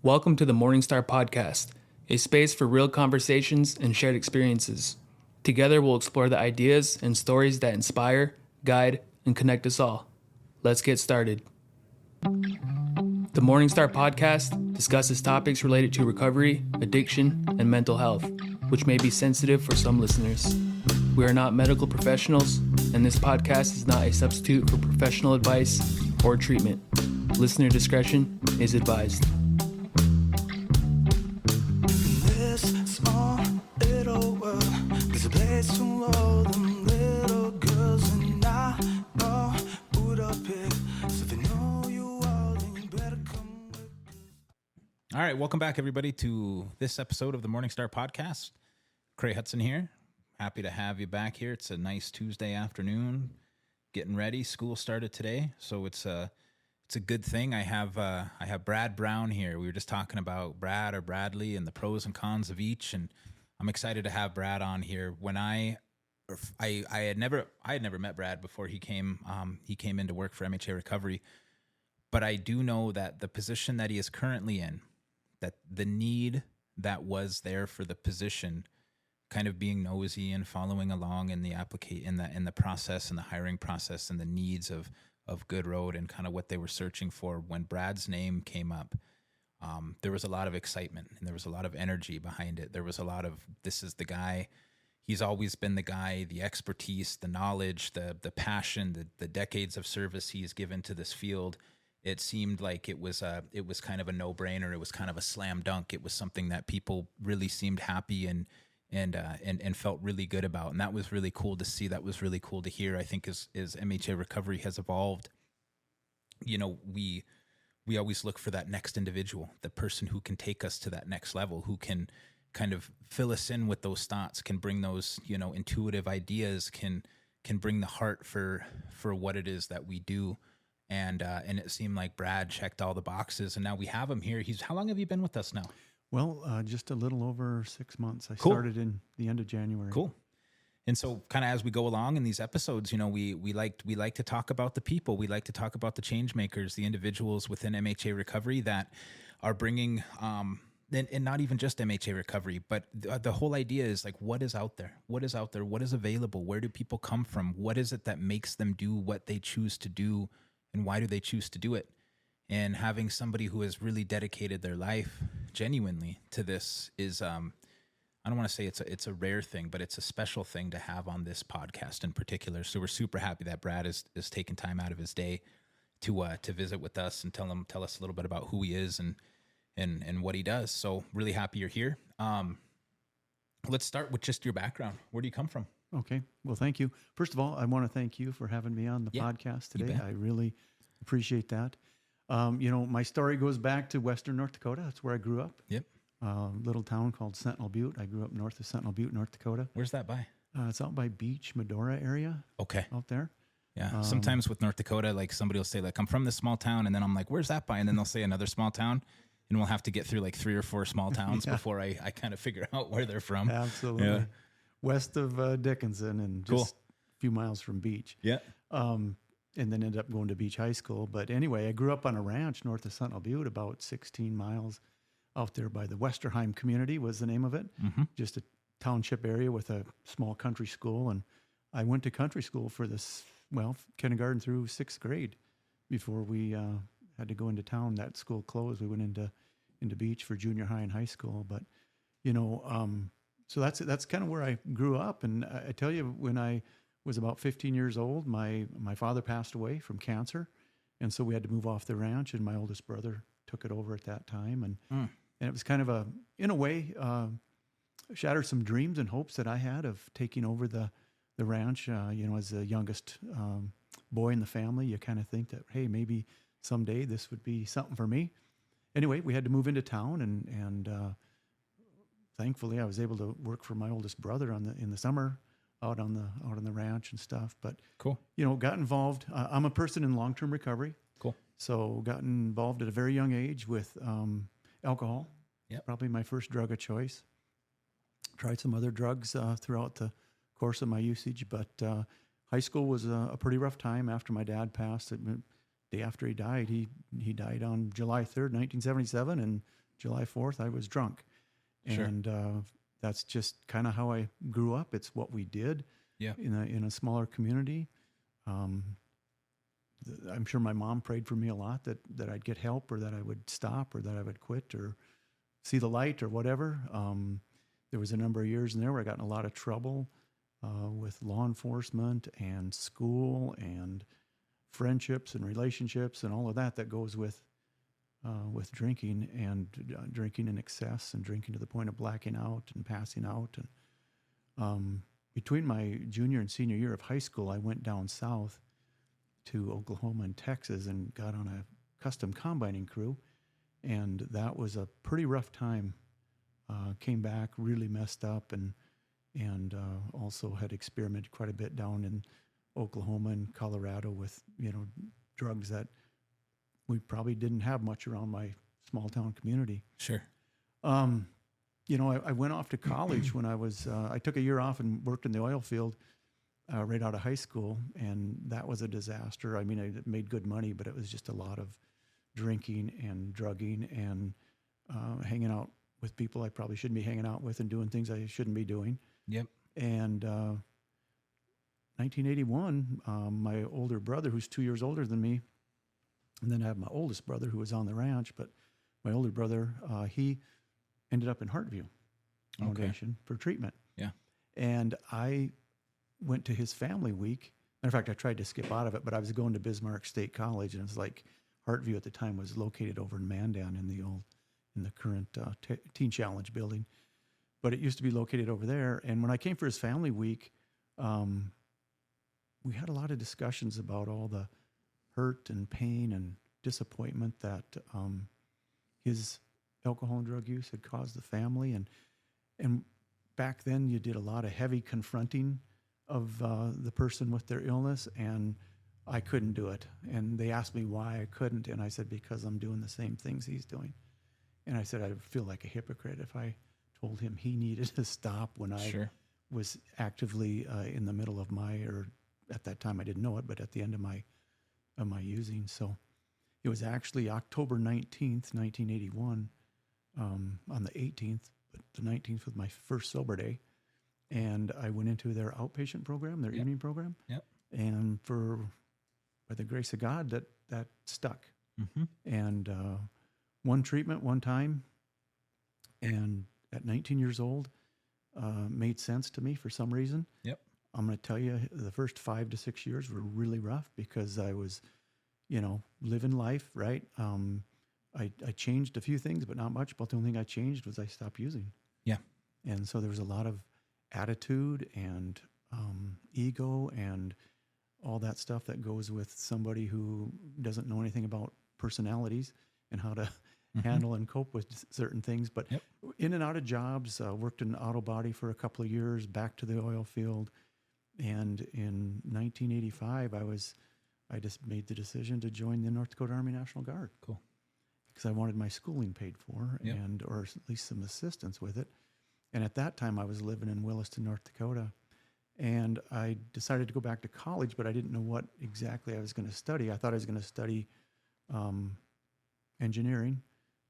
Welcome to the Morningstar Podcast, a space for real conversations and shared experiences. Together, we'll explore the ideas and stories that inspire, guide, and connect us all. Let's get started. The Morningstar Podcast discusses topics related to recovery, addiction, and mental health, which may be sensitive for some listeners. We are not medical professionals, and this podcast is not a substitute for professional advice or treatment. Listener discretion is advised. All right, welcome back, everybody, to this episode of the Morningstar Podcast. Cray Hudson here. Happy to have you back here. It's a nice Tuesday afternoon. Getting ready. School started today, so it's a good thing. I have Brad Brown here. We were just talking about Brad or Bradley and the pros and cons of each, and I'm excited to have Brad on here. When I had never met Brad before he came in to work for MHA Recovery, but I do know that the position that he is currently in, that the need that was there for the position, kind of being nosy and following along in the in the process and the hiring process and the needs of Good Road and kind of what they were searching for. When Brad's name came up, there was a lot of excitement and there was a lot of energy behind it. There was a lot of, this is the guy. He's always been the guy, the expertise, the knowledge, the passion, the decades of service he's given to this field. It seemed like it was kind of a no-brainer. It was kind of a slam dunk. It was something that people really seemed happy and felt really good about, and that was really cool to see. That was really cool to hear. I think as MHA Recovery has evolved, you know, we always look for that next individual, the person who can take us to that next level, who can kind of fill us in with those thoughts, can bring those, you know, intuitive ideas, can bring the heart for what it is that we do. And it seemed like Brad checked all the boxes, and now we have him here. How long have you been with us now? Well, just a little over 6 months. I Cool. started in the end of January. Cool. And so kind of as we go along in these episodes, you know, we like to talk about the people. We like to talk about the change makers, the individuals within MHA Recovery that are bringing, and not even just MHA Recovery, but the whole idea is like, what is out there? What is out there? What is available? Where do people come from? What is it that makes them do what they choose to do? And why do they choose to do it? And having somebody who has really dedicated their life genuinely to this is, I don't want to say it's a rare thing, but it's a special thing to have on this podcast in particular. So we're super happy that Brad is taking time out of his day to visit with us and tell us a little bit about who he is and what he does. So really happy you're here. Let's start with just your background. Where do you come from? Okay. Well, thank you. First of all, I want to thank you for having me on the podcast today. I really appreciate that. You know, my story goes back to Western North Dakota. That's where I grew up. Yep. Little town called Sentinel Butte. I grew up north of Sentinel Butte, North Dakota. Where's that by? It's out by Beach, Medora area. Okay. Out there. Yeah. Sometimes with North Dakota, like somebody will say like, I'm from this small town. And then I'm like, where's that by? And then they'll say another small town. And we'll have to get through like 3 or 4 small towns before I kind of figure out where they're from. Absolutely. Yeah. West of Dickinson and just a few miles from Beach. Yeah. And then ended up going to Beach High School. But anyway, I grew up on a ranch north of Sentinel Butte, about 16 miles out there by the Westerheim community was the name of it. Mm-hmm. Just a township area with a small country school. And I went to country school for this, kindergarten through 6th grade before we had to go into town. That school closed. We went into Beach for junior high and high school. But, you know, so that's kind of where I grew up. And I tell you, when I was about 15 years old, my father passed away from cancer. And so we had to move off the ranch, and my oldest brother took it over at that time. And it was kind of in a way, shattered some dreams and hopes that I had of taking over the ranch. You know, as the youngest boy in the family, you kind of think that, hey, maybe someday this would be something for me. Anyway, we had to move into town, and thankfully I was able to work for my oldest brother in the summer out on the ranch and stuff. But cool. You know, got involved. I'm a person in long-term recovery. Cool. So got involved at a very young age with alcohol. Yep. Probably my first drug of choice. Tried some other drugs throughout the course of my usage, but high school was a pretty rough time after my dad passed. The day after he died, he died on July 3rd, 1977, and July 4th, I was drunk. Sure. And that's just kind of how I grew up. It's what we did Yeah. in a smaller community. I'm sure my mom prayed for me a lot that I'd get help or that I would stop or that I would quit or see the light or whatever. There was a number of years in there where I got in a lot of trouble with law enforcement and school and friendships and relationships and all of that goes with drinking and drinking in excess and drinking to the point of blacking out and passing out. And between my junior and senior year of high school, I went down south to Oklahoma and Texas and got on a custom combining crew. And that was a pretty rough time. Came back really messed up and also had experimented quite a bit down in Oklahoma and Colorado with, drugs that we probably didn't have much around my small town community. Sure. I went off to college when I took a year off and worked in the oil field right out of high school, and that was a disaster. I mean, I made good money, but it was just a lot of drinking and drugging and hanging out with people I probably shouldn't be hanging out with and doing things I shouldn't be doing. Yep. And 1981, my older brother, who's 2 years older than me, and then I have my oldest brother who was on the ranch, but my older brother, he ended up in Heartview Foundation for treatment. Yeah. And I went to his family week. Matter of fact, I tried to skip out of it, but I was going to Bismarck State College, and it's like Heartview at the time was located over in Mandan in the current Teen Challenge building. But it used to be located over there. And when I came for his family week, we had a lot of discussions about all the hurt and pain and disappointment that his alcohol and drug use had caused the family. And back then you did a lot of heavy confronting of the person with their illness, and I couldn't do it. And they asked me why I couldn't, and I said, because I'm doing the same things he's doing. And I said, I feel like a hypocrite if I told him he needed to stop when I was actively in the middle of or at that time I didn't know it, but at the end of my using. So it was actually October 19th, 1981, on the 18th, but the 19th was my first sober day. And I went into their outpatient program, their evening program. Yep. And by the grace of God, that stuck. Mm-hmm. And one treatment, one time, and at 19 years old, made sense to me for some reason. Yep. I'm going to tell you, the first 5 to 6 years were really rough because I was, living life, right? I changed a few things, but not much. But the only thing I changed was I stopped using. Yeah. And so there was a lot of attitude and ego and all that stuff that goes with somebody who doesn't know anything about personalities and how to handle and cope with certain things. But in and out of jobs, worked in auto body for a couple of years, back to the oil field. And in 1985, I just made the decision to join the North Dakota Army National Guard. Cool. Because I wanted my schooling paid for or at least some assistance with it. And at that time, I was living in Williston, North Dakota. And I decided to go back to college, but I didn't know what exactly I was going to study. I thought I was going to study engineering,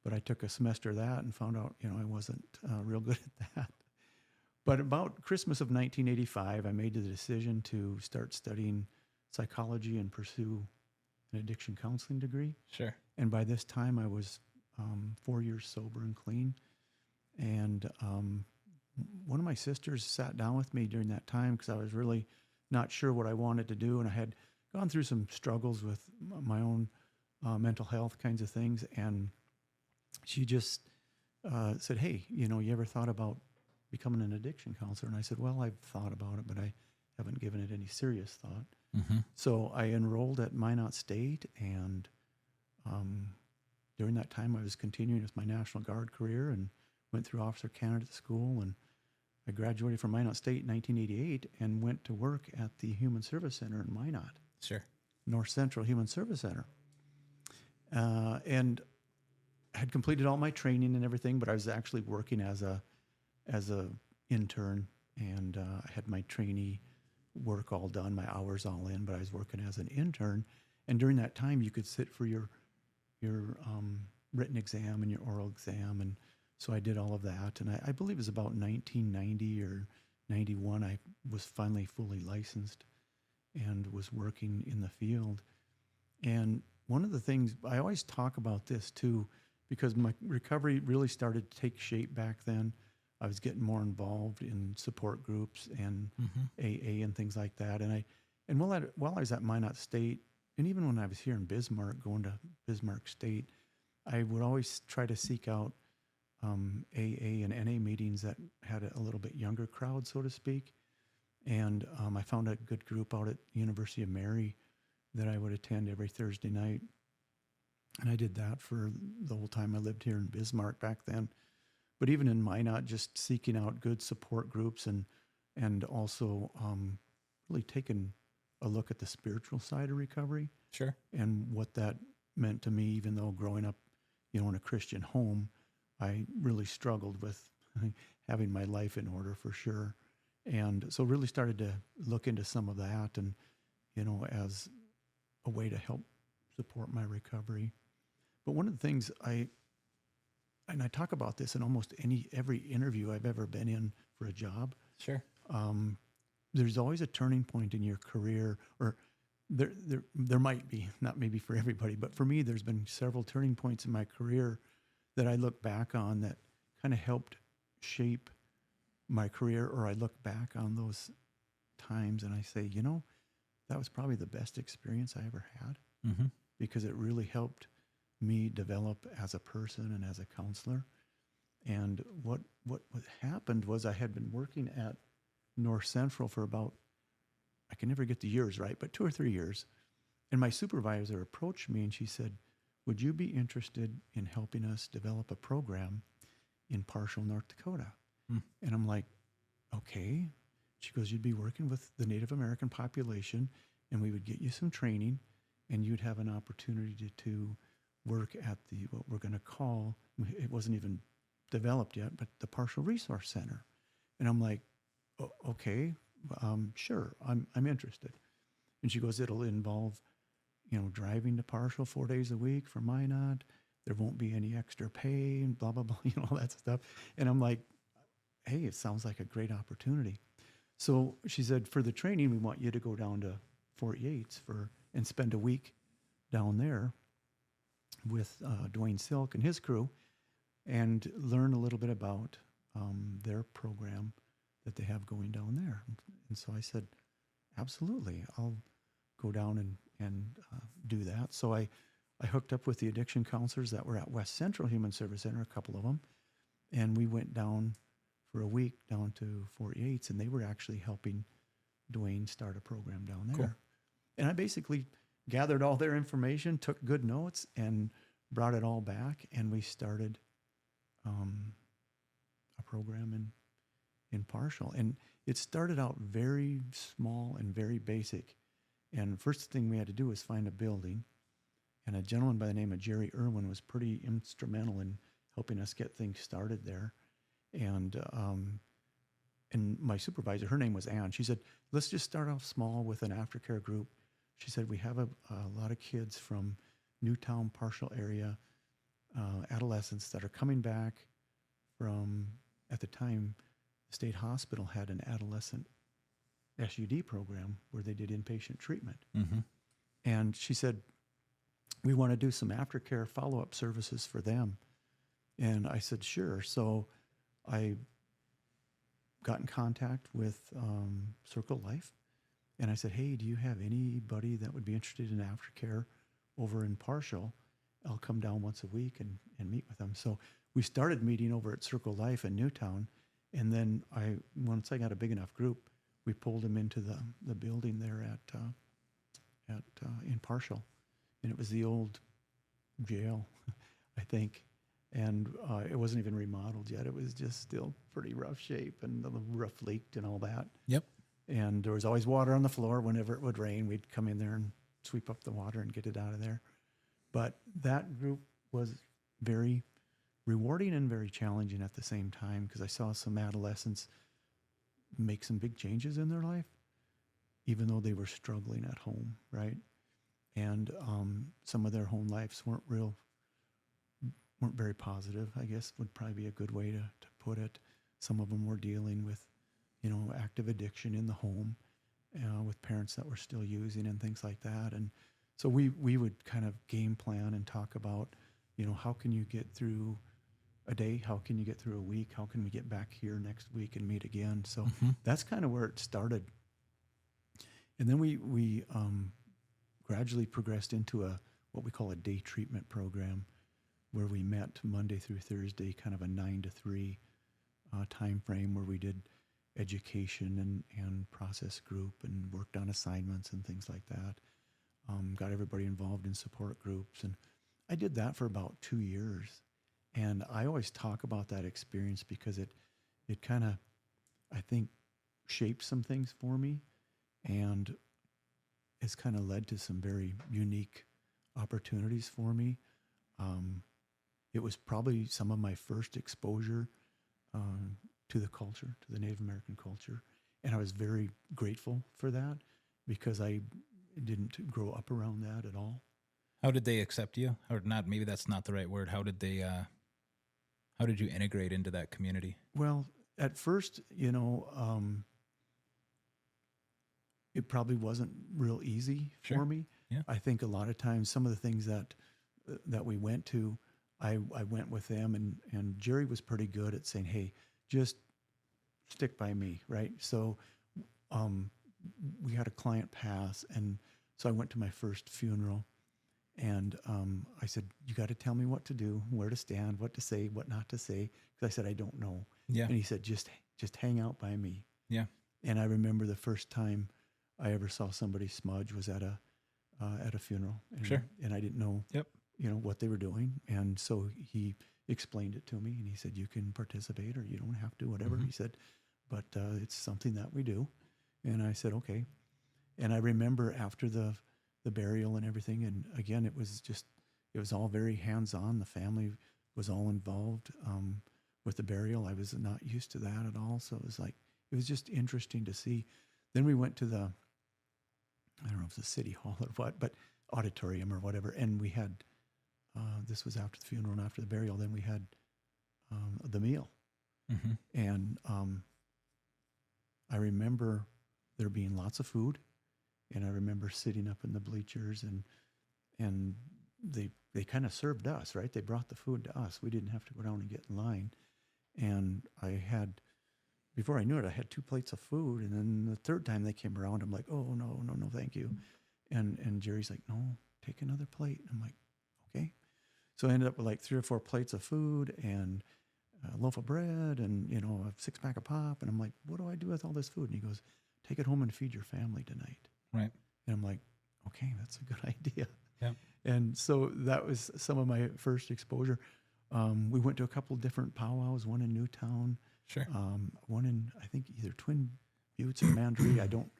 but I took a semester of that and found out, I wasn't real good at that. But about Christmas of 1985, I made the decision to start studying psychology and pursue an addiction counseling degree. Sure. And by this time, I was 4 years sober and clean. And one of my sisters sat down with me during that time because I was really not sure what I wanted to do. And I had gone through some struggles with my own mental health kinds of things. And she just said, hey, you ever thought about becoming an addiction counselor? And I said, well, I've thought about it, but I haven't given it any serious thought. Mm-hmm. So I enrolled at Minot State, and during that time I was continuing with my National Guard career and went through officer candidate school, and I graduated from Minot State in 1988 and went to work at the Human Service Center in Minot. Sure. North Central Human Service Center. And I had completed all my training and everything, but I was actually working as a intern, and I had my trainee work all done, my hours all in, but I was working as an intern. And during that time, you could sit for your written exam and your oral exam. And so I did all of that. And I believe it was about 1990 or 91, I was finally fully licensed and was working in the field. And one of the things, I always talk about this too, because my recovery really started to take shape back then. I was getting more involved in support groups and AA and things like that. And while I was at Minot State, and even when I was here in Bismarck, going to Bismarck State, I would always try to seek out AA and NA meetings that had a little bit younger crowd, so to speak. And I found a good group out at University of Mary that I would attend every Thursday night. And I did that for the whole time I lived here in Bismarck back then. But even in Minot, just seeking out good support groups and also really taking a look at the spiritual side of recovery. Sure. And what that meant to me, even though growing up, in a Christian home, I really struggled with having my life in order for sure. And so really started to look into some of that and, as a way to help support my recovery. But one of the things I talk about this in almost every interview I've ever been in for a job. Sure. There's always a turning point in your career, or there might be, not maybe for everybody, but for me, there's been several turning points in my career that I look back on that kind of helped shape my career, or I look back on those times and I say, that was probably the best experience I ever had because it really helped me develop as a person and as a counselor. And what happened was I had been working at North Central for about, I can never get the years right, but 2 or 3 years. And my supervisor approached me and she said, would you be interested in helping us develop a program in Parshall, North Dakota? And I'm like, okay. She goes, you'd be working with the Native American population and we would get you some training and you'd have an opportunity to work at what we're going to call, it wasn't even developed yet, but the Parshall Resource Center. And I'm like, okay, sure, I'm interested. And she goes, it'll involve, driving to Parshall 4 days a week for Minot. There won't be any extra pay and blah, blah, blah, all that stuff. And I'm like, hey, it sounds like a great opportunity. So she said, for the training, we want you to go down to Fort Yates and spend a week down there with Dwayne Silk and his crew and learn a little bit about their program that they have going down there. And so I said, absolutely, I'll go down and do that. So I hooked up with the addiction counselors that were at West Central Human Service Center, a couple of them, and we went down for a week down to Fort Yates, and they were actually helping Dwayne start a program down there. Cool. And I basically gathered all their information, took good notes, and brought it all back, and we started a program in Parshall. And it started out very small and very basic. And first thing we had to do was find a building. And a gentleman by the name of Jerry Irwin was pretty instrumental in helping us get things started there. And my supervisor, her name was Ann. She said, let's just start off small with an aftercare group. She said, we have a lot of kids from Newtown, Parshall area, adolescents that are coming back from, at the time, the state hospital had an adolescent SUD program where they did inpatient treatment. And she said, we want to do some aftercare follow-up services for them. And I said, sure. So I got in contact with Circle Life. And I said, hey, do you have anybody that would be interested in aftercare over in Parshall? I'll come down once a week and meet with them. So we started meeting over at Circle Life in Newtown. And then once I got a big enough group, we pulled them into the building there in Parshall. And it was the old jail, I think. And it wasn't even remodeled yet. It was just still pretty rough shape, and the roof leaked and all that. Yep. And there was always water on the floor. Whenever it would rain, we'd come in there and sweep up the water and get it out of there. But that group was very rewarding and very challenging at the same time, because I saw some adolescents make some big changes in their life, even though they were struggling at home, right? And some of their home lives weren't real weren't very positive, I guess would probably be a good way to put it. Some of them were dealing with, active addiction in the home, with parents that were still using and things like that. And so we would kind of game plan and talk about, how can you get through a day? How can you get through a week? How can we get back here next week and meet again? So that's kind of where it started. And then we gradually progressed into what we call a day treatment program, where we met Monday through Thursday, kind of a 9 to 3 time frame, where we did education and process group and worked on assignments and things like that. Got everybody involved in support groups. And I did that for about 2 years. And I always talk about that experience because it kind of, I think, shaped some things for me, and it's kind of led to some very unique opportunities for me. It was probably some of my first exposure to the culture, to the Native American culture. And I was very grateful for that because I didn't grow up around that at all. How did they accept you? Or not, maybe that's not the right word. How did you integrate into that community? Well, at first, it probably wasn't real easy Sure. for me. Yeah. I think a lot of times some of the things that we went to, I went with them, and Jerry was pretty good at saying, hey, just stick by me, right? So we had a client pass, and so I went to my first funeral, and I said, you got to tell me what to do, where to stand, what to say, what not to say, because I said, I don't know. Yeah. And he said, just hang out by me. Yeah. And I remember the first time I ever saw somebody smudge was at a funeral. And, Sure. And I didn't know, Yep. what they were doing. And so he explained it to me, and he said, you can participate or you don't have to, whatever. He said, but it's something that we do. And I said, okay. And I remember after the burial and everything, and again, it was all very hands-on. The family was all involved with the burial. I was not used to that at all. So it was just interesting to see. Then we went to I don't know if it's the city hall or what, but auditorium or whatever. And we had, this was after the funeral and after the burial, then we had the meal. Mm-hmm. And I remember there being lots of food. And I remember sitting up in the bleachers, and they kind of served us, right? They brought the food to us. We didn't have to go down and get in line. And before I knew it, I had 2 plates of food. And then the third time they came around, I'm like, oh, no, thank you. And Jerry's like, no, take another plate. And I'm like, okay. So I ended up with like 3 or 4 plates of food and a loaf of bread and, a 6-pack of pop. And I'm like, what do I do with all this food? And he goes, take it home and feed your family tonight. Right. And I'm like, okay, that's a good idea. Yeah. And so that was some of my first exposure. We went to a couple different powwows, one in Newtown, Sure. one in, I think, either Twin Buttes or Mandry. I don't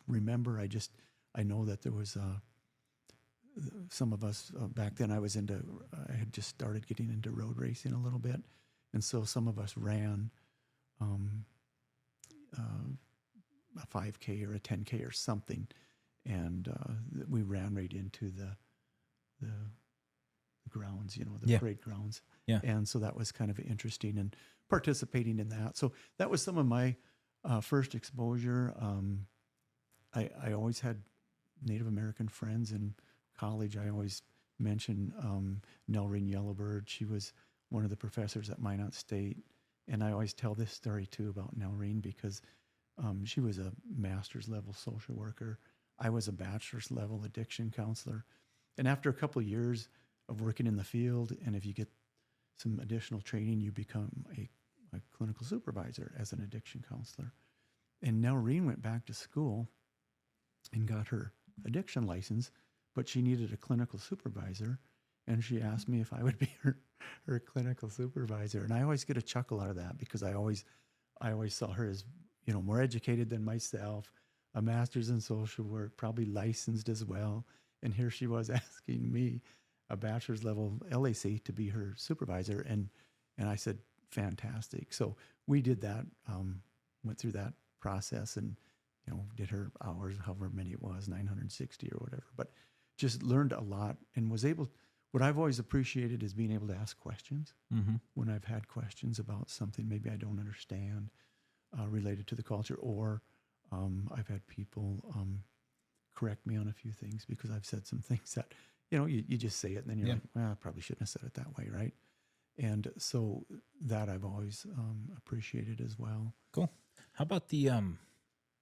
remember. I know that there was some of us back then. I had just started getting into road racing a little bit. And so some of us ran a 5K or a 10K or something. And we ran right into the grounds, the parade grounds. Yeah. And so that was kind of interesting and participating in that. So that was some of my first exposure. I always had Native American friends in college. I always mention Nellreen Yellowbird. She was one of the professors at Minot State. And I always tell this story too about Nellreen because she was a master's level social worker. I was a bachelor's level addiction counselor. And after a couple of years of working in the field, and if you get some additional training, you become a clinical supervisor as an addiction counselor. And Nellreen went back to school and got her addiction license, but she needed a clinical supervisor. And she asked me if I would be her clinical supervisor. And I always get a chuckle out of that because I always saw her as, more educated than myself, a master's in social work, probably licensed as well. And here she was asking me, a bachelor's level LAC, to be her supervisor. And I said, fantastic. So we did that, went through that process and, did her hours, however many it was, 960 or whatever, but just learned a lot and was able what I've always appreciated is being able to ask questions Mm-hmm. when I've had questions about something maybe I don't understand related to the culture, or I've had people correct me on a few things because I've said some things that, you just say it and then you're Yeah. like, well, I probably shouldn't have said it that way, right? And so that I've always appreciated as well. Cool. How about the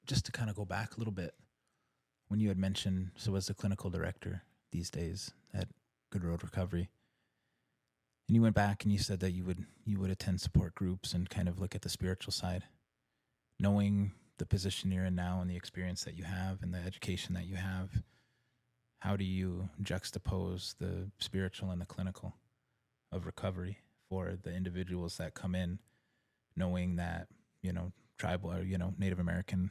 just to kind of go back a little bit, when you had mentioned, so as the clinical director these days at Good Road Recovery, and you went back and you said that you would attend support groups and kind of look at the spiritual side, knowing the position you're in now and the experience that you have and the education that you have. How do you juxtapose the spiritual and the clinical of recovery for the individuals that come in, knowing that, tribal or, Native American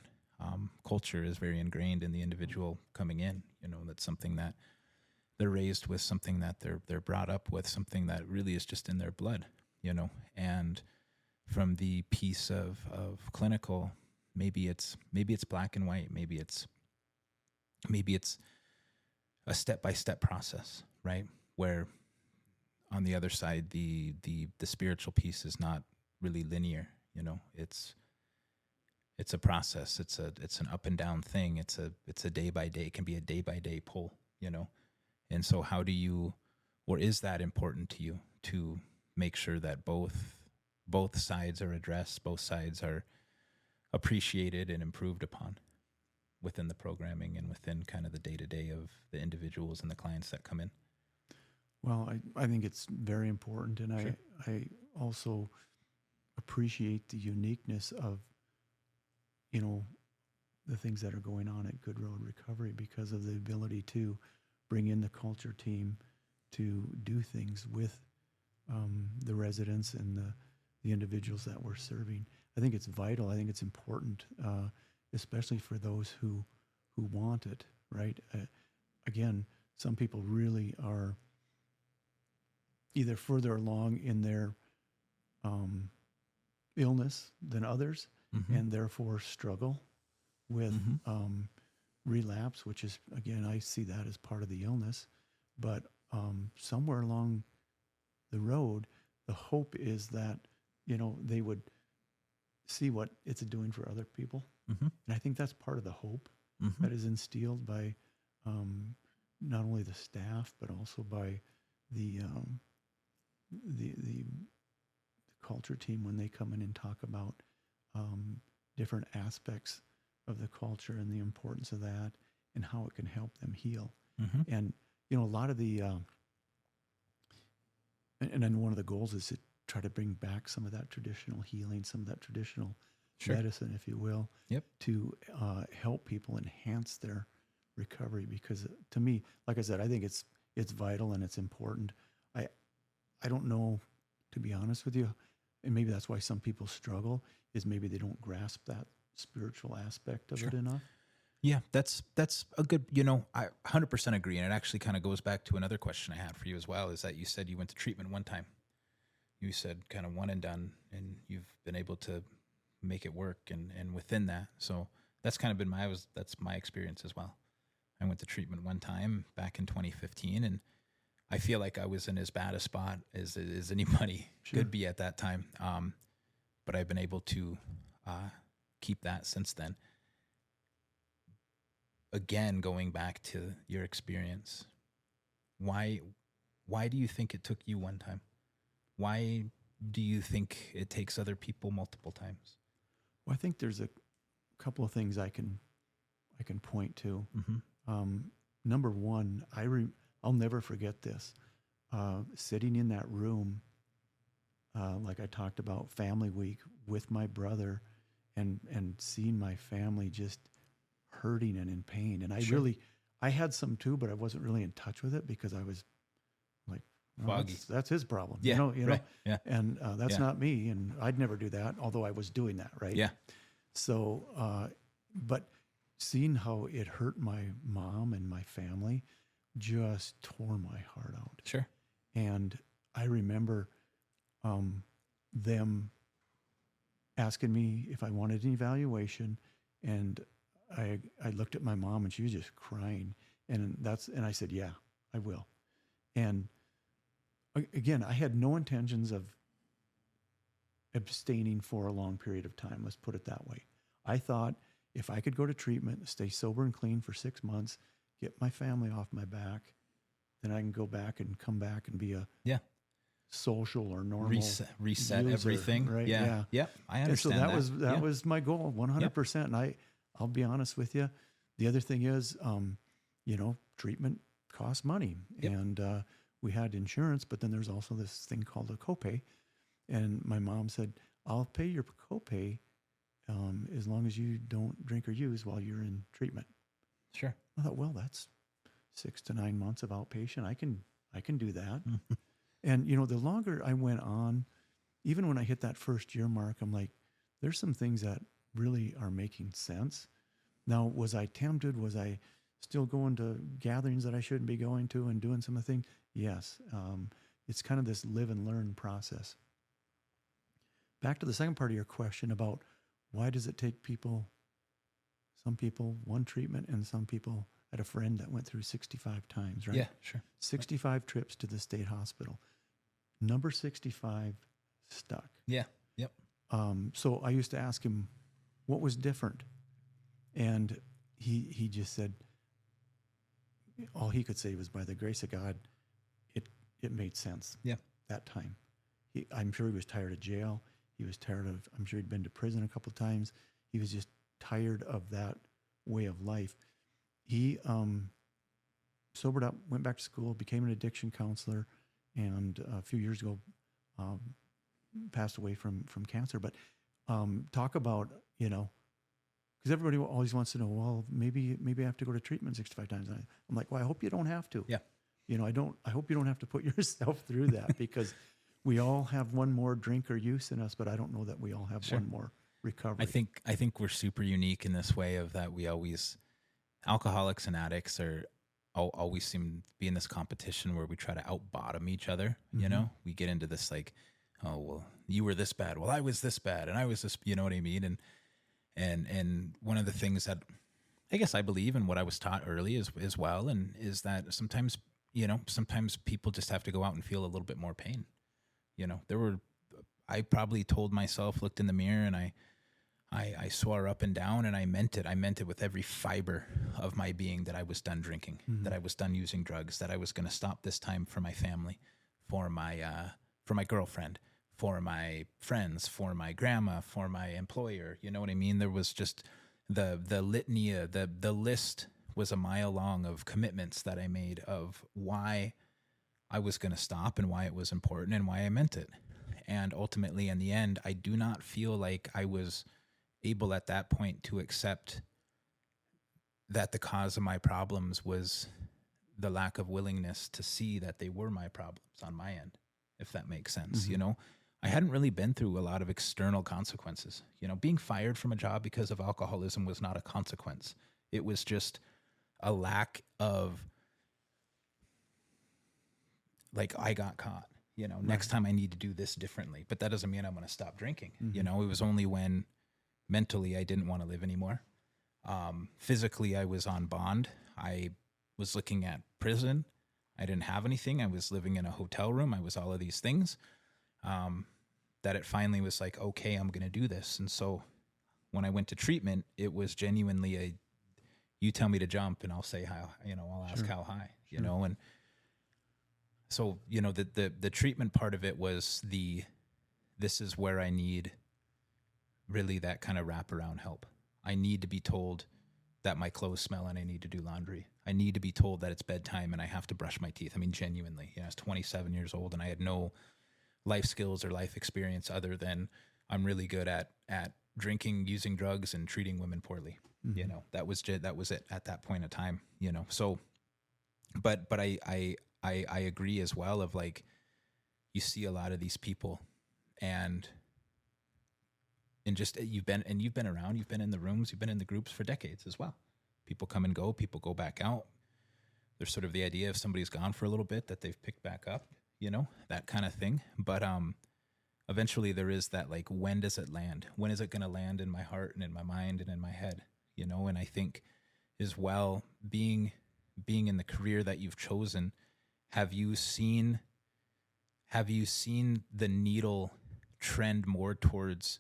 culture is very ingrained in the individual coming in? That's something that they're raised with, something that they're brought up with, something that really is just in their blood, and from the piece of clinical, maybe it's black and white, maybe it's a step-by-step process, right? Where on the other side, the spiritual piece is not really linear. It's a process. It's an up and down thing. It's a day by day. It can be a day by day pull. And so how do you, or is that important to you to make sure that both sides are addressed, both sides are appreciated and improved upon within the programming and within kind of the day to day of the individuals and the clients that come in? Well, I think it's very important, and Sure. I also appreciate the uniqueness of, the things that are going on at Good Road Recovery because of the ability to bring in the culture team to do things with the residents and the individuals that we're serving. I think it's vital. I think it's important, especially for those who want it, right? Again, some people really are either further along in their illness than others, Mm-hmm. and therefore struggle with Mm-hmm. relapse, which is, again, I see that as part of the illness. But somewhere along the road, the hope is that, they would see what it's doing for other people. Mm-hmm. And I think that's part of the hope Mm-hmm. that is instilled by not only the staff, but also by the culture team when they come in and talk about different aspects of the culture and the importance of that and how it can help them heal. Mm-hmm. And a lot of the and then one of the goals is to try to bring back some of that traditional healing, some of that traditional Sure. medicine, if you will, Yep. to help people enhance their recovery. Because to me, like I said, I think it's vital and it's important. I don't know, to be honest with you, and maybe that's why some people struggle, is maybe they don't grasp that spiritual aspect of Sure. it enough. Yeah, that's a good, I 100% agree. And it actually kind of goes back to another question I had for you as well, is that you said you went to treatment one time. You said kind of one and done, and you've been able to make it work and within that. So that's kind of been that's my experience as well. I went to treatment one time back in 2015, and I feel like I was in as bad a spot as anybody Sure. could be at that time. But I've been able to keep that since then. Again, going back to your experience, why do you think it took you one time? Why do you think it takes other people multiple times? Well, I think there's a couple of things I can point to. Mm-hmm. Number one, I'll never forget this. Sitting in that room, like I talked about, family week with my brother, and seeing my family just hurting and in pain. And Sure. I had some too, but I wasn't really in touch with it because I was like, well, Foggy. that's his problem. Yeah, you right. know, Yeah. and that's Yeah. not me. And I'd never do that, although I was doing that. Right. Yeah. So, but seeing how it hurt my mom and my family just tore my heart out. Sure. And I remember them asking me if I wanted an evaluation, and I looked at my mom and she was just crying, and I said, yeah, I will. And again, I had no intentions of abstaining for a long period of time. Let's put it that way. I thought if I could go to treatment, stay sober and clean for 6 months, get my family off my back, then I can go back and come back and be a Yeah. social or normal Reset user, everything. right? Yeah. Yep. I And so understand that was my goal, 100%. And I'll be honest with you. The other thing is, treatment costs money, Yep. and we had insurance, but then there's also this thing called a copay. And my mom said, "I'll pay your copay as long as you don't drink or use while you're in treatment." Sure. I thought, well, that's 6 to 9 months of outpatient. I can do that. And the longer I went on, even when I hit that first year mark, I'm like, there's some things that really are making sense. Now, was I tempted? Was I still going to gatherings that I shouldn't be going to and doing some of the things? Yes. It's kind of this live and learn process. Back to the second part of your question about why does it take some people one treatment and some people, I had a friend that went through 65 times, right? Yeah, sure. 65 trips to the state hospital. Number 65 stuck. Yeah. Yep. So I used to ask him what was different. And he just said, all he could say was, by the grace of God, it made sense. Yeah. That time. I'm sure he was tired of jail. He was tired of, I'm sure he'd been to prison a couple of times. He was just tired of that way of life. He sobered up, went back to school, became an addiction counselor, and a few years ago passed away from cancer. But talk about, because everybody always wants to know, well, maybe I have to go to treatment 65 times. And I'm like, well, I hope you don't have to. Yeah. I hope you don't have to put yourself through that, because we all have one more drink or use in us, but I don't know that we all have one more recovery. I think we're super unique in this way of that alcoholics and addicts always seem to be in this competition where we try to out bottom each other. Mm-hmm. We get into this like, oh, well, you were this bad. Well, I was this bad. And I was this, you know what I mean? And one of the things that I guess I believe in what I was taught early as well. And is that sometimes people just have to go out and feel a little bit more pain. I probably told myself, looked in the mirror, and I swore up and down, and I meant it. I meant it with every fiber of my being that I was done drinking, that I was done using drugs, that I was going to stop this time for my family, for my girlfriend, for my friends, for my grandma, for my employer. You know what I mean? There was just the litany, the list was a mile long of commitments that I made of why I was going to stop and why it was important and why I meant it. And ultimately, in the end, I do not feel like I was able at that point to accept that the cause of my problems was the lack of willingness to see that they were my problems on my end, if that makes sense. Mm-hmm. I hadn't really been through a lot of external consequences. Being fired from a job because of alcoholism was not a consequence. It was just a lack of, like, I got caught. Next time I need to do this differently. But that doesn't mean I'm going to stop drinking. Mm-hmm. It was only when mentally I didn't want to live anymore. Physically, I was on bond. I was looking at prison. I didn't have anything. I was living in a hotel room. I was all of these things. That it finally was like, okay, I'm going to do this. And so when I went to treatment, it was genuinely you tell me to jump and I'll say how, I'll ask how high, and so, the treatment part of it was this is where I need really that kind of wraparound help. I need to be told that my clothes smell and I need to do laundry. I need to be told that it's bedtime and I have to brush my teeth. I mean, genuinely, I was 27 years old and I had no life skills or life experience other than I'm really good at drinking, using drugs, and treating women poorly. Mm-hmm. That was it at that point in time, so, but I agree as well of like, you see a lot of these people and just, you've been around, you've been in the rooms, you've been in the groups for decades as well. People come and go, people go back out. There's sort of the idea if somebody's gone for a little bit that they've picked back up, that kind of thing. But, eventually there is that, like, when does it land? When is it going to land in my heart and in my mind and in my head? And I think as well, being in the career that you've chosen, have you seen have you seen the needle trend more towards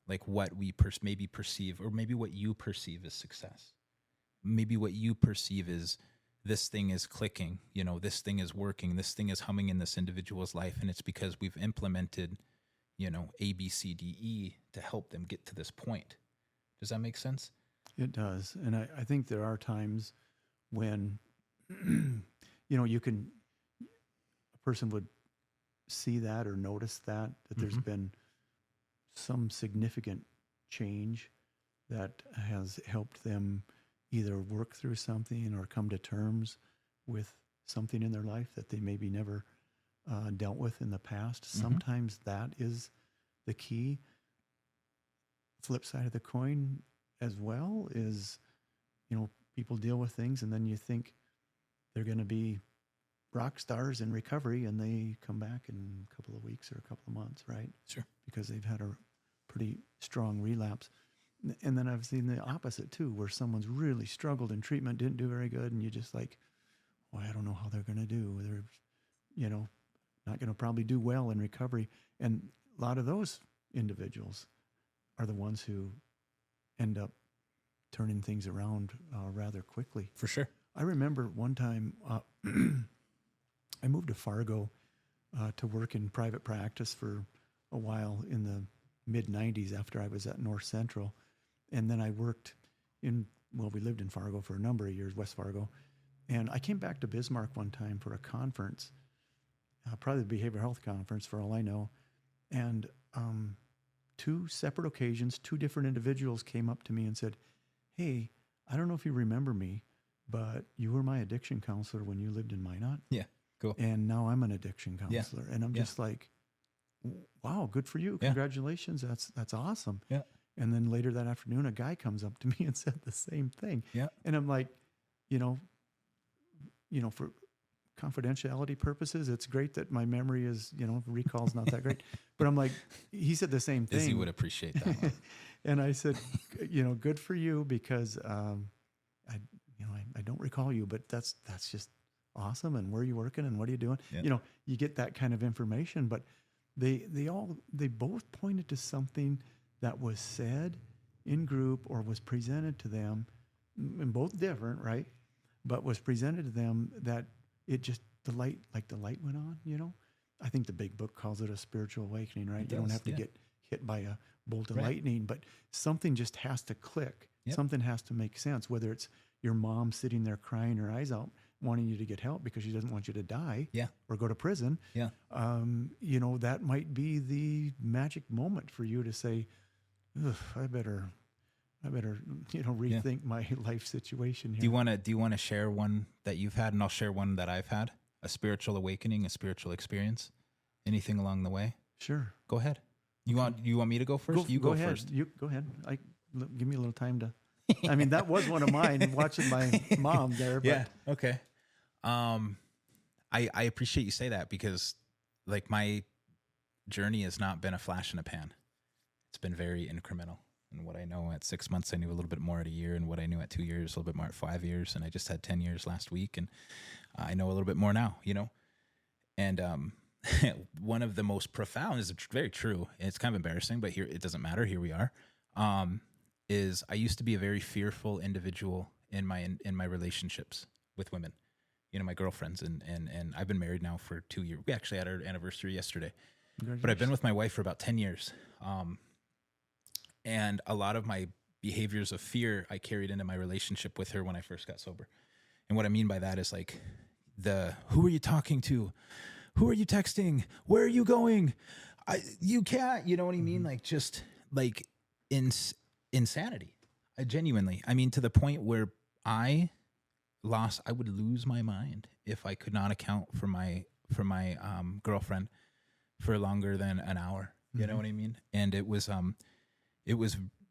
like what we maybe perceive, or maybe what you perceive as success? Maybe what you perceive is this thing is clicking, you know, this thing is working, this thing is humming in this individual's life. And it's because we've implemented, you know, A, B, C, D, E to help them get to this point. Does that make sense? It does. And I think there are times when, you know, a person would see that or notice that there's been some significant change that has helped them either work through something or come to terms with something in their life that they maybe never dealt with in the past. Sometimes that is the key. Flip side of the coin as well is, you know, people deal with things and then you think they're going to be rock stars in recovery and they come back in a couple of weeks or a couple of months, right? Sure. Because they've had a pretty strong relapse. And then I've seen the opposite too, where someone's really struggled in treatment, didn't do very good, and you just like, well, I don't know how they're going to do. They're, you know, not going to probably do well in recovery. And a lot of those individuals are the ones who end up turning things around rather quickly. For sure. I remember one time I moved to Fargo to work in private practice for a while in the mid-90s after I was at North Central. And then I worked we lived in Fargo for a number of years, West Fargo. And I came back to Bismarck one time for a conference, probably the behavioral health conference for all I know. And two separate occasions, two different individuals came up to me and said, hey, I don't know if you remember me, but you were my addiction counselor when you lived in Minot. Yeah, cool. And now I'm an addiction counselor. And I'm just like, wow, good for you. Congratulations. That's awesome. Yeah. And then later that afternoon, a guy comes up to me and said the same thing. Yeah. And I'm like, you know, for confidentiality purposes, it's great that my memory is, you know, recall's not that great. But I'm like, he said the same thing. Izzy would appreciate that one. And I said, you know, good for you because I don't recall you, but that's just awesome. And where are you working and what are you doing? Yeah. You know, you get that kind of information, but they both pointed to something that was said in group or was presented to them, and both different, right? But was presented to them that it just, the light went on, you know? I think the big book calls it a spiritual awakening, right? You don't have to get hit by a bolt of lightning, but something just has to click. Yep. Something has to make sense, whether it's your mom sitting there crying her eyes out, wanting you to get help because she doesn't want you to die or go to prison. Yeah. You know, that might be the magic moment for you to say, I better, you know, rethink my life situation here. Do you want to share one that you've had, and I'll share one that I've had? A spiritual awakening, a spiritual experience, anything along the way? Sure. Go ahead. You want me to go first? You go ahead. first. You go ahead. Give me a little time to. I mean, that was one of mine. Watching my mom there. But. Yeah. Okay. I appreciate you say that because, like, my journey has not been a flash in a pan. It's been very incremental. And what I know at 6 months, I knew a little bit more at a year, and what I knew at 2 years, a little bit more at 5 years, and I just had 10 years last week, and I know a little bit more now, you know. And one of the most profound is very true. It's kind of embarrassing, but here it doesn't matter. Here we are. Is I used to be a very fearful individual in my relationships with women, you know, my girlfriends, and I've been married now for 2 years. We actually had our anniversary yesterday, but I've been with my wife for about 10 years. And a lot of my behaviors of fear I carried into my relationship with her when I first got sober. And what I mean by that is like who are you talking to? Who are you texting? Where are you going? You can't, you know what I mean? Like just like insanity. I mean, to the point where I would lose my mind if I could not account for my girlfriend for longer than an hour. You know what I mean? And it was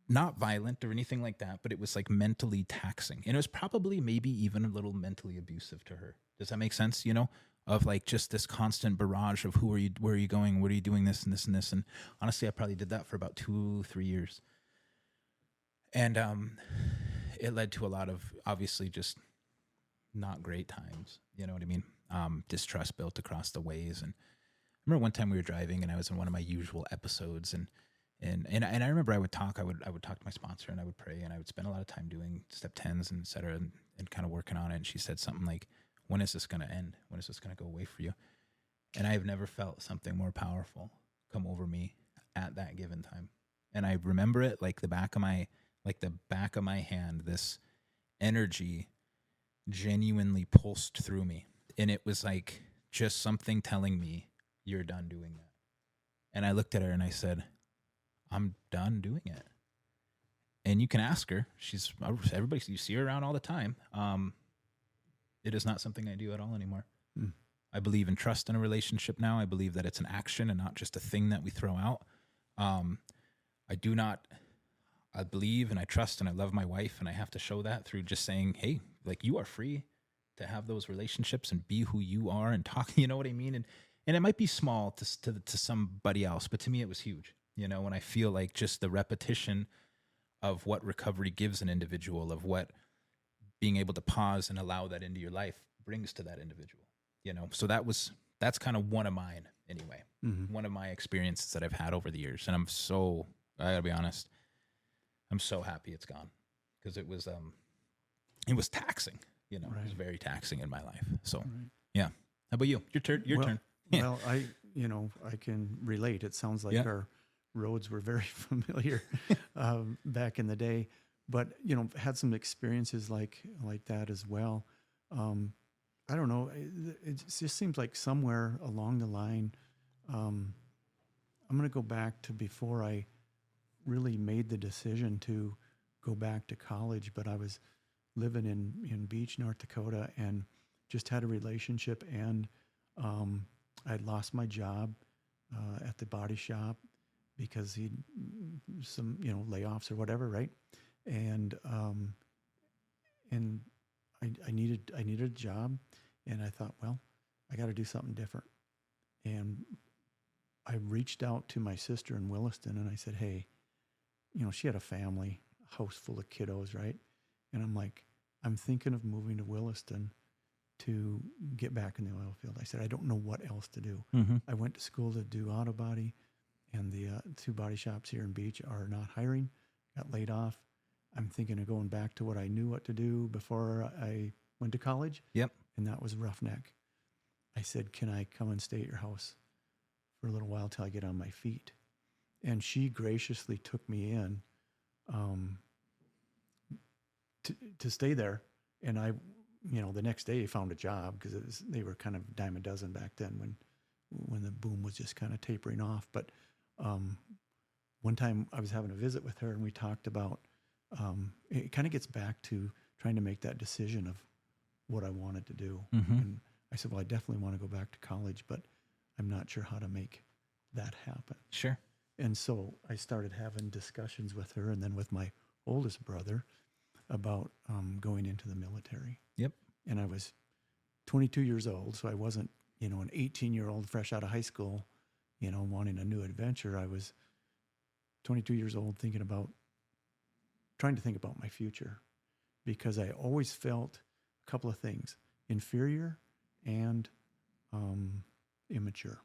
not violent or anything like that, but it was like mentally taxing. And it was probably maybe even a little mentally abusive to her. Does that make sense? You know, of like just this constant barrage of where are you going? What are you doing? This and this and this. And honestly, I probably did that for about 2-3 years. And it led to a lot of obviously just not great times. You know what I mean? Distrust built across the ways. And remember one time we were driving and I was in one of my usual episodes, and I remember I would talk to my sponsor and I would pray and I would spend a lot of time doing step 10s and et cetera, and kind of working on it. And she said something like, when is this going to end? When is this going to go away for you? And I have never felt something more powerful come over me at that given time. And I remember it like the back of my hand, this energy genuinely pulsed through me. And it was like just something telling me, you're done doing that. And I looked at her and I said, I'm done doing it. And you can ask her. Everybody, you see her around all the time. It is not something I do at all anymore. Mm. I believe in trust in a relationship now. I believe that it's an action and not just a thing that we throw out. I believe and I trust and I love my wife, and I have to show that through just saying, hey, like, you are free to have those relationships and be who you are and talk, you know what I mean? And it might be small to somebody else, but to me it was huge, you know, and I feel like just the repetition of what recovery gives an individual, of what being able to pause and allow that into your life brings to that individual, you know? So that's kind of one of mine anyway. Mm-hmm. One of my experiences that I've had over the years. And I gotta be honest, I'm so happy it's gone, because it was taxing, you know, right. It was very taxing in my life. So right. Yeah. How about you? Your turn. Yeah. Well, I can relate. It sounds like our roads were very familiar back in the day, but, you know, had some experiences like that as well. I don't know. It just seems like somewhere along the line, I'm going to go back to before I really made the decision to go back to college, but I was living in Beach, North Dakota, and just had a relationship, and I'd lost my job at the body shop because he'd some, you know, layoffs or whatever, right? And I needed a job, and I thought, well, I got to do something different. And I reached out to my sister in Williston, and I said, hey, you know, she had a family, a house full of kiddos, right? And I'm like, I'm thinking of moving to Williston to get back in the oil field. I said, I don't know what else to do. Mm-hmm. I went to school to do auto body, and the two body shops here in Beach are not hiring, got laid off. I'm thinking of going back to what I knew what to do before I went to college. Yep. And that was Roughneck. I said, can I come and stay at your house for a little while till I get on my feet? And she graciously took me in to stay there. And I, you know, the next day found a job, because they were kind of dime a dozen back then when the boom was just kind of tapering off. But one time I was having a visit with her, and we talked about, it kind of gets back to trying to make that decision of what I wanted to do. Mm-hmm. And I said, well, I definitely want to go back to college, but I'm not sure how to make that happen. Sure. And so I started having discussions with her, and then with my oldest brother, about going into the military. Yep. And I was 22 years old, so I wasn't, you know, an 18-year-old fresh out of high school, you know, wanting a new adventure. I was 22 years old trying to think about my future, because I always felt a couple of things: inferior and immature.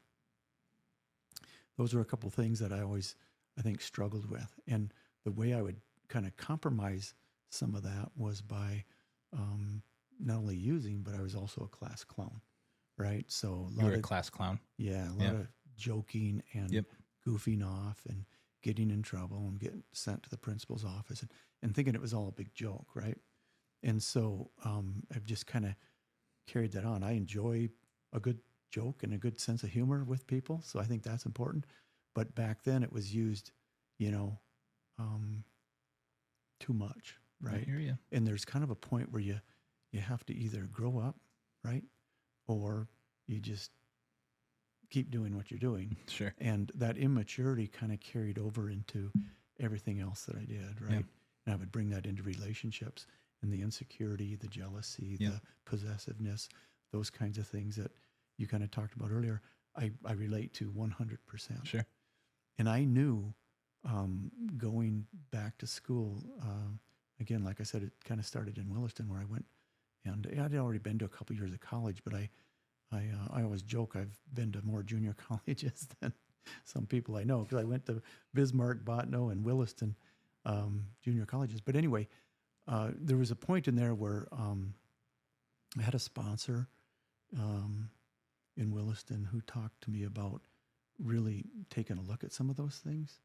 Those are a couple of things that I always, I think, struggled with. And the way I would kind of compromise some of that was by not only using, but I was also a class clown, right? So you were a class clown? Yeah, a lot of joking and goofing off and getting in trouble and getting sent to the principal's office and thinking it was all a big joke, right? And so I've just kind of carried that on. I enjoy a good joke and a good sense of humor with people, so I think that's important. But back then it was used, you know, too much, right? I hear you. And there's kind of a point where you have to either grow up, right, or you just keep doing what you're doing. Sure. And that immaturity kind of carried over into everything else that I did, right? Yeah. And I would bring that into relationships, and the insecurity, the jealousy, the possessiveness, those kinds of things that you kind of talked about earlier, I relate to 100%. Sure. And I knew going back to school, again, like I said, it kind of started in Williston, where I went, and I'd already been to a couple years of college, but I I always joke I've been to more junior colleges than some people I know because I went to Bismarck, Bottineau, and Williston junior colleges. But anyway, there was a point in there where I had a sponsor in Williston who talked to me about really taking a look at some of those things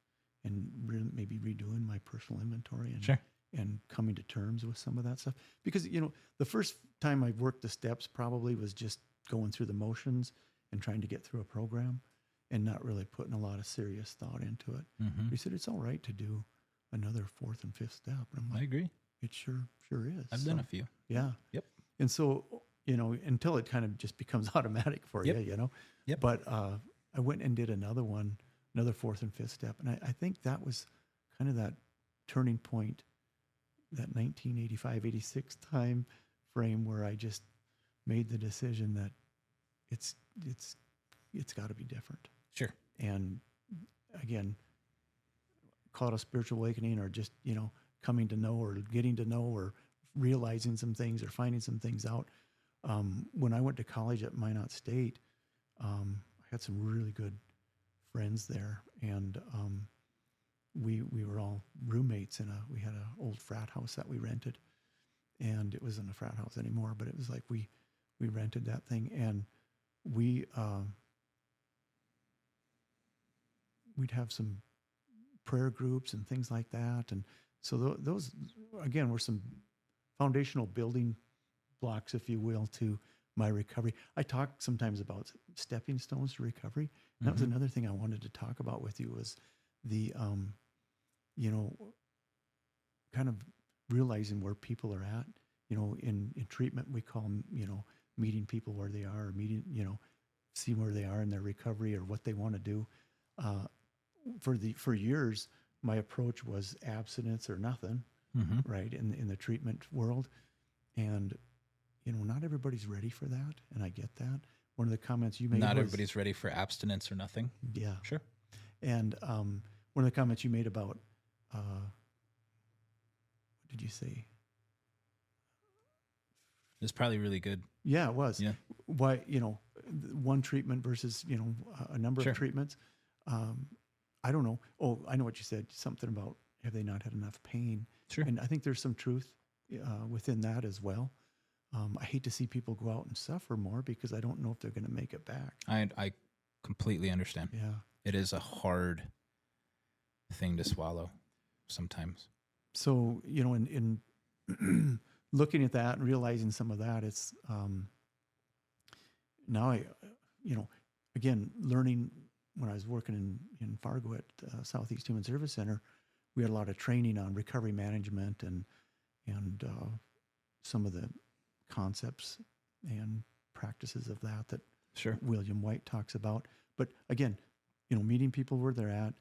and maybe redoing my personal inventory and Sure. and coming to terms with some of that stuff. Because, the first time I worked the steps probably was just going through the motions and trying to get through a program and not really putting a lot of serious thought into it. Mm-hmm. He said, it's all right to do another fourth and fifth step. And I'm I like, agree. it sure is. I've done a few. Yeah. Yep. And so, until it kind of just becomes automatic for Yep. you, Yep. But I went and did another fourth and fifth step. And I think that was kind of that turning point, that 1985, 86 time frame where I just made the decision that it's got to be different. Sure. And again, call it a spiritual awakening or just, coming to know or getting to know or realizing some things or finding some things out. When I went to college at Minot State, I had some really good friends there, and we were all roommates we had an old frat house that we rented, and it wasn't a frat house anymore, but it was like we rented that thing, and we'd have some prayer groups and things like that, and so those again were some foundational building blocks, if you will, to my recovery. I talk sometimes about stepping stones to recovery. And that was another thing I wanted to talk about with you was the, kind of realizing where people are at. In treatment, we call them, meeting people where they are, or seeing where they are in their recovery or what they want to do. For years, my approach was abstinence or nothing, right, in the treatment world. And not everybody's ready for that, and I get that. One of the comments you made Not was, everybody's ready for abstinence or nothing. yeah. Sure. And one of the comments you made about, what did you say? It's probably really good. Yeah, it was. Yeah. Why, one treatment versus, a number Sure. of treatments. I don't know. Oh, I know what you said. Something about have they not had enough pain? Sure. And I think there's some truth within that as well. I hate to see people go out and suffer more because I don't know if they're going to make it back. I completely understand. Yeah. It is a hard thing to swallow sometimes. So, in looking at that and realizing some of that, it's now I, again, learning when I was working in Fargo at Southeast Human Service Center, we had a lot of training on recovery management and some of the concepts and practices of that Sure. William White talks about. But again, meeting people where they're at,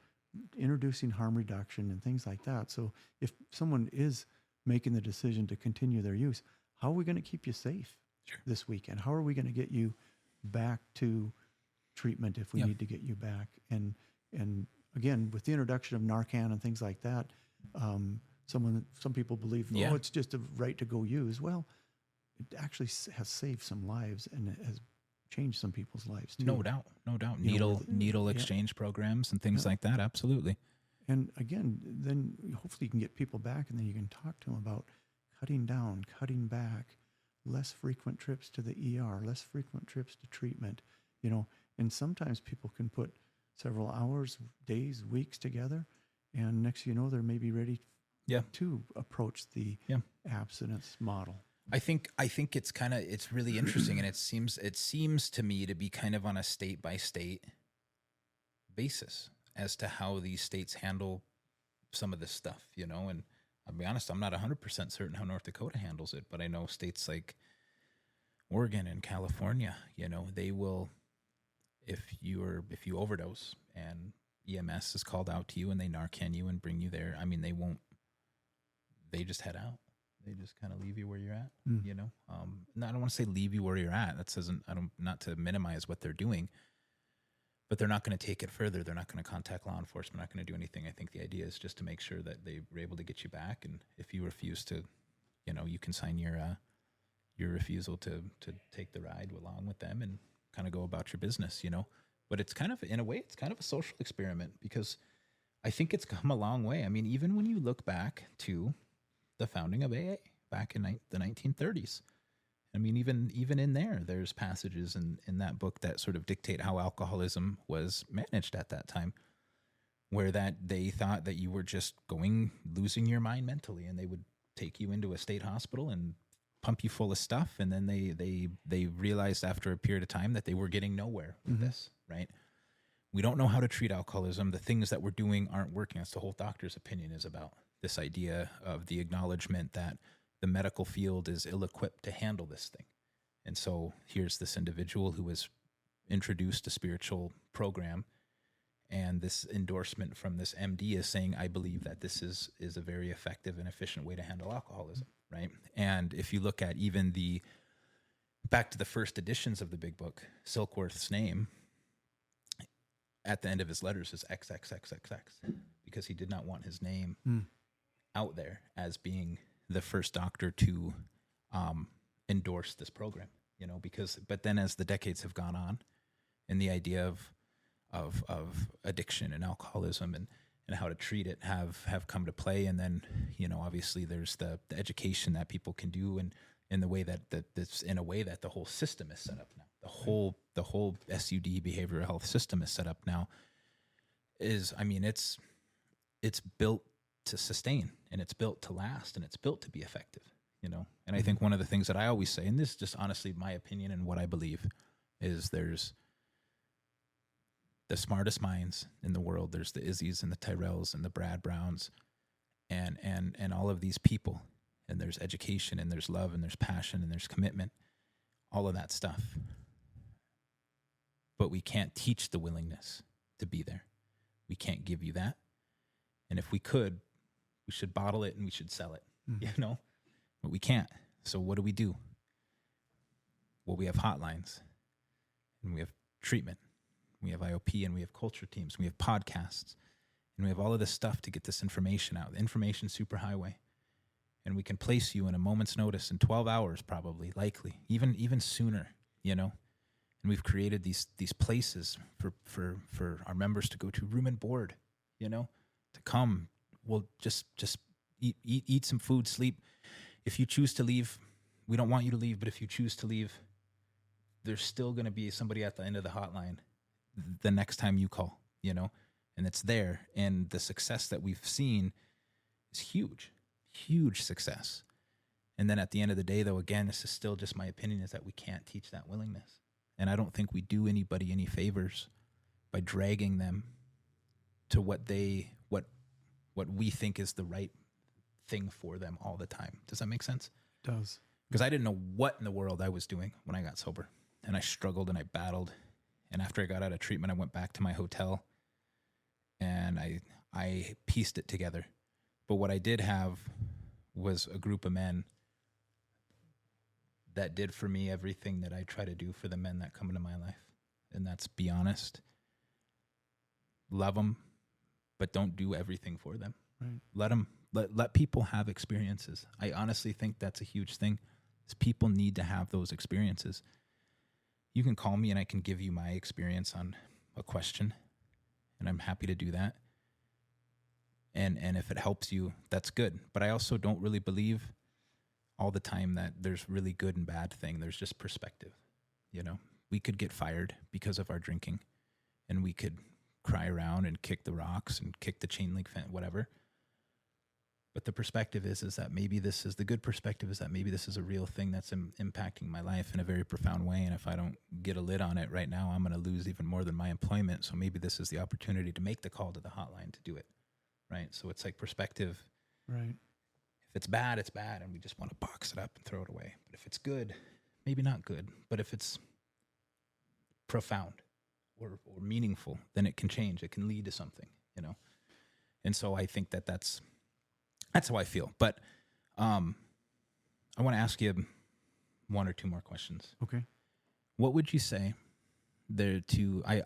introducing harm reduction and things like that. So if someone is making the decision to continue their use, how are we going to keep you safe this weekend? How are we going to get you back to treatment if we need to get you back? And again, with the introduction of Narcan and things like that, some people believe, oh, it's just a right to go use. Well, it actually has saved some lives and it has changed some people's lives too. No doubt. Needle exchange programs and things like that. Absolutely. And again, then hopefully you can get people back and then you can talk to them about cutting down, cutting back, less frequent trips to the ER, less frequent trips to treatment, and sometimes people can put several hours, days, weeks together, and next you know, they're maybe ready to approach the abstinence model. I think it's really interesting, and it seems to me to be kind of on a state by state basis as to how these states handle some of this stuff, and I'll be honest, I'm not 100% certain how North Dakota handles it, but I know states like Oregon and California, they will, if you overdose and EMS is called out to you and they Narcan you and bring you there, I mean, they just head out. They just kind of leave you where you're at, No, I don't want to say leave you where you're at. Not to minimize what they're doing, but they're not going to take it further. They're not going to contact law enforcement, not going to do anything. I think the idea is just to make sure that they were able to get you back. And if you refuse to, you can sign your refusal to take the ride along with them, and kind of go about your business, But it's kind of, in a way, it's kind of a social experiment, because I think it's come a long way. I mean, even when you look back to the founding of AA back in the 1930s, I mean, even in there's passages in that book that sort of dictate how alcoholism was managed at that time, where that they thought that you were just losing your mind mentally, and they would take you into a state hospital and pump you full of stuff. And then they realized after a period of time that they were getting nowhere with this, right? We don't know how to treat alcoholism. The things that we're doing aren't working. That's the whole doctor's opinion is about, this idea of the acknowledgement that the medical field is ill-equipped to handle this thing. And so here's this individual who was introduced a spiritual program, and this endorsement from this MD is saying, I believe that this is a very effective and efficient way to handle alcoholism, right? And if you look at even back to the first editions of the big book, Silkworth's name at the end of his letters is XXXXX, because he did not want his name out there as being the first doctor to endorse this program, but then as the decades have gone on, and the idea of addiction and alcoholism and how to treat it have come to play. And then, obviously there's the education that people can do, and in the way that's in a way that the whole system is set up now. The whole SUD behavioral health system is set up now it's built to sustain, and it's built to last, and it's built to be effective, And I think one of the things that I always say, and this is just honestly my opinion and what I believe, is there's the smartest minds in the world. There's the Izzies and the Tyrells and the Brad Browns and all of these people. And there's education, and there's love, and there's passion, and there's commitment, all of that stuff. But we can't teach the willingness to be there. We can't give you that. And if we could, we should bottle it and we should sell it, but we can't. So what do? Well, we have hotlines, and we have treatment. We have IOP, and we have culture teams, and we have podcasts, and we have all of this stuff to get this information out, the information superhighway. And we can place you in a moment's notice in 12 hours, probably, likely, even sooner, And we've created these places for our members to go to, room and board, to come. We'll just eat some food, sleep. If you choose to leave, we don't want you to leave, but if you choose to leave, there's still going to be somebody at the end of the hotline the next time you call, and it's there. And the success that we've seen is huge success. And then at the end of the day, though, again, this is still just my opinion, is that we can't teach that willingness. And I don't think we do anybody any favors by dragging them to what we think is the right thing for them all the time. Does that make sense? It does. Because I didn't know what in the world I was doing when I got sober, and I struggled and I battled. And after I got out of treatment, I went back to my hotel, and I pieced it together. But what I did have was a group of men that did for me everything that I try to do for the men that come into my life. And that's be honest, love them, but don't do everything for them. Right. Let people have experiences. I honestly think that's a huge thing, is people need to have those experiences. You can call me and I can give you my experience on a question, and I'm happy to do that. And if it helps you, that's good. But I also don't really believe all the time that there's really good and bad thing. There's just perspective. We could get fired because of our drinking, and we could cry around and kick the rocks and kick the chain link fence, whatever. But the perspective is that maybe this is the good perspective, is that maybe this is a real thing that's impacting my life in a very profound way. And if I don't get a lid on it right now, I'm going to lose even more than my employment. So maybe this is the opportunity to make the call to the hotline to do it. Right. So it's like perspective. Right. If it's bad, it's bad, and we just want to box it up and throw it away. But if it's good, maybe not good, but if it's profound or meaningful, then it can change. It can lead to something, And so I think that's how I feel. But I want to ask you one or two more questions. Okay. What would you say there to, I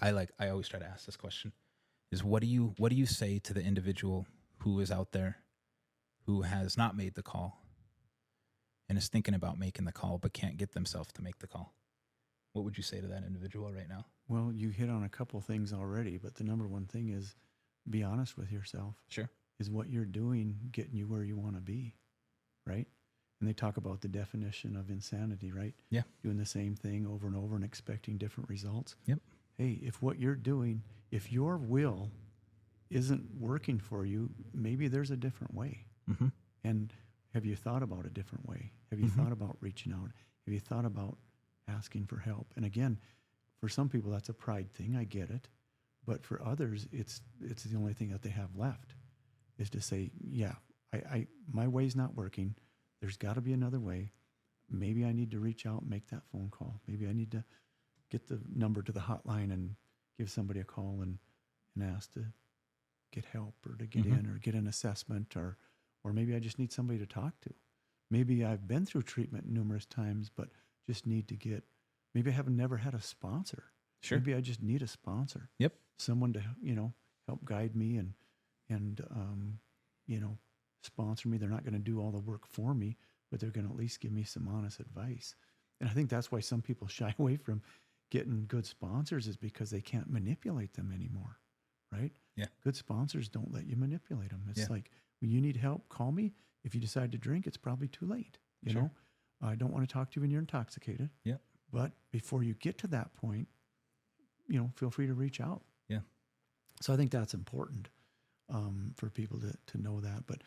always try to ask this question, is what do you say to the individual who is out there who has not made the call and is thinking about making the call but can't get themselves to make the call? what would you say to that individual right now? Well, you hit on a couple things already, but the number one thing is be honest with yourself. Sure. Is what you're doing getting you where you want to be, right? And they talk about the definition of insanity, right? Yeah. Doing the same thing over and over and expecting different results. Yep. Hey, if what you're doing, if your will isn't working for you, maybe there's a different way. Mm-hmm. And have you thought about a different way? Have you thought about reaching out? Have you thought about asking for help? And again, for some people, that's a pride thing. I get it. But for others, it's the only thing that they have left is to say, yeah, I my way's not working. There's got to be another way. Maybe I need to reach out and make that phone call. Maybe I need to get the number to the hotline and give somebody a call and ask to get help or to get in or get an assessment or maybe I just need somebody to talk to. Maybe I've been through treatment numerous times, but just need to maybe I haven't never had a sponsor. Sure. Maybe I just need a sponsor. Yep. Someone to, help guide me and sponsor me. They're not going to do all the work for me, but they're going to at least give me some honest advice. And I think that's why some people shy away from getting good sponsors is because they can't manipulate them anymore, right? Yeah. Good sponsors don't let you manipulate them. It's Yeah. like, when you need help, call me. If you decide to drink, it's probably too late. You Sure. know, I don't want to talk to you when you're intoxicated. Yeah. But before you get to that point, feel free to reach out. Yeah. So I think that's important for people to know that. But,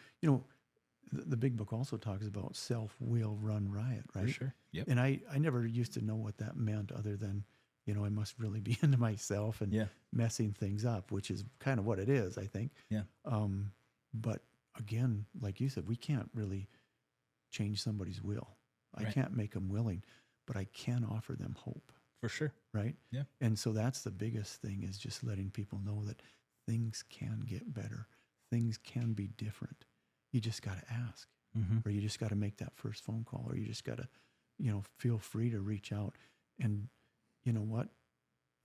the big book also talks about self-will run riot, right? For sure. Yep. And I never used to know what that meant other than, I must really be into myself and Yeah. messing things up, which is kind of what it is, I think. Yeah. But again, like you said, we can't really change somebody's will. I Right. can't make them willing, but I can offer them hope, For sure. right? Yeah. And so that's the biggest thing is just letting people know that things can get better. Things can be different. You just got to ask, Mm-hmm. or you just got to make that first phone call, or you just got to, feel free to reach out. And you know what?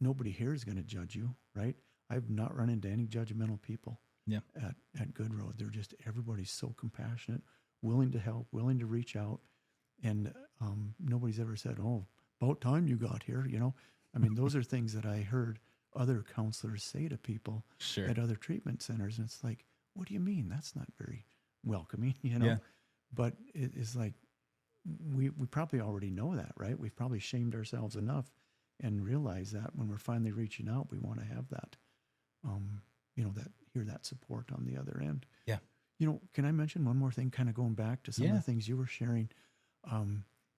Nobody here is going to judge you, right? I've not run into any judgmental people Yeah. at Good Road. They're just, everybody's so compassionate, willing to help, willing to reach out. And nobody's ever said, oh, about time you got here, I mean, those are things that I heard other counselors say to people Sure. at other treatment centers. And it's like, what do you mean? That's not very welcoming, Yeah. But it's like, we probably already know that, right? We've probably shamed ourselves enough and realized that when we're finally reaching out, we want to have that, hear that support on the other end. Yeah. Can I mention one more thing, kind of going back to some of Yeah. the things you were sharing?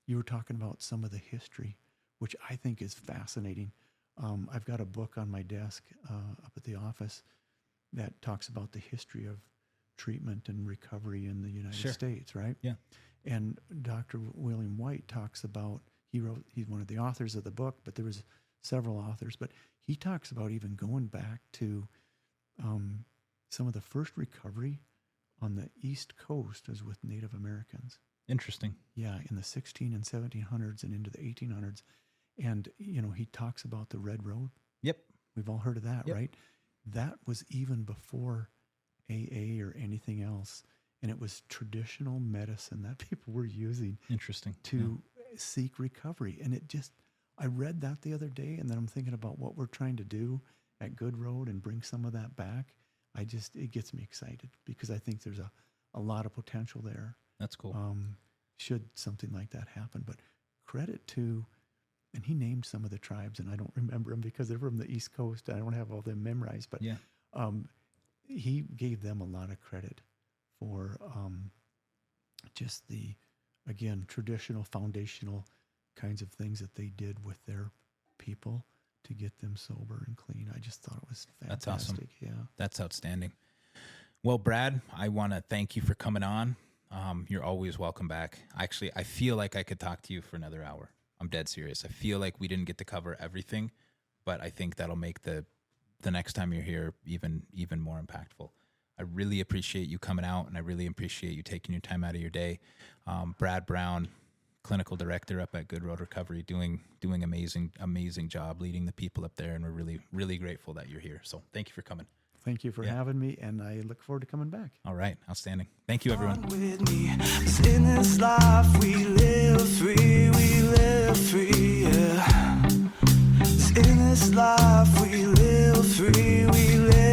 You were talking about some of the history, which I think is fascinating. I've got a book on my desk up at the office that talks about the history of treatment and recovery in the United Sure. States, right? Yeah. And Dr. William White talks about, he's one of the authors of the book, but there was several authors, but he talks about even going back to some of the first recovery on the East Coast was with Native Americans. Interesting. Yeah, in the 16 and 1700s and into the 1800s. And, he talks about the Red Road. Yep. We've all heard of that, Yep. right? That was even before AA or anything else. And it was traditional medicine that people were using Interesting. to seek recovery. And I read that the other day, and then I'm thinking about what we're trying to do at Good Road and bring some of that back. It gets me excited because I think there's a lot of potential there. That's cool. Should something like that happen. But credit to, and he named some of the tribes, and I don't remember them because they're from the East Coast. I don't have all them memorized, but Yeah. He gave them a lot of credit for just the, again, traditional, foundational kinds of things that they did with their people to get them sober and clean. I just thought it was fantastic. That's awesome. Yeah. That's outstanding. Well, Brad, I want to thank you for coming on. You're always welcome back. Actually, I feel like I could talk to you for another hour. I'm dead serious. I feel like we didn't get to cover everything, but I think that'll make the next time you're here even more impactful. I really appreciate you coming out, and I really appreciate you taking your time out of your day. Brad Brown, clinical director up at Good Road Recovery, doing amazing job leading the people up there, and we're really, really grateful that you're here. So thank you for coming. Thank you for having me, and I look forward to coming back. All right, outstanding. Thank you, everyone. With me, 'cause in this life we live free, yeah. this life we live free, we live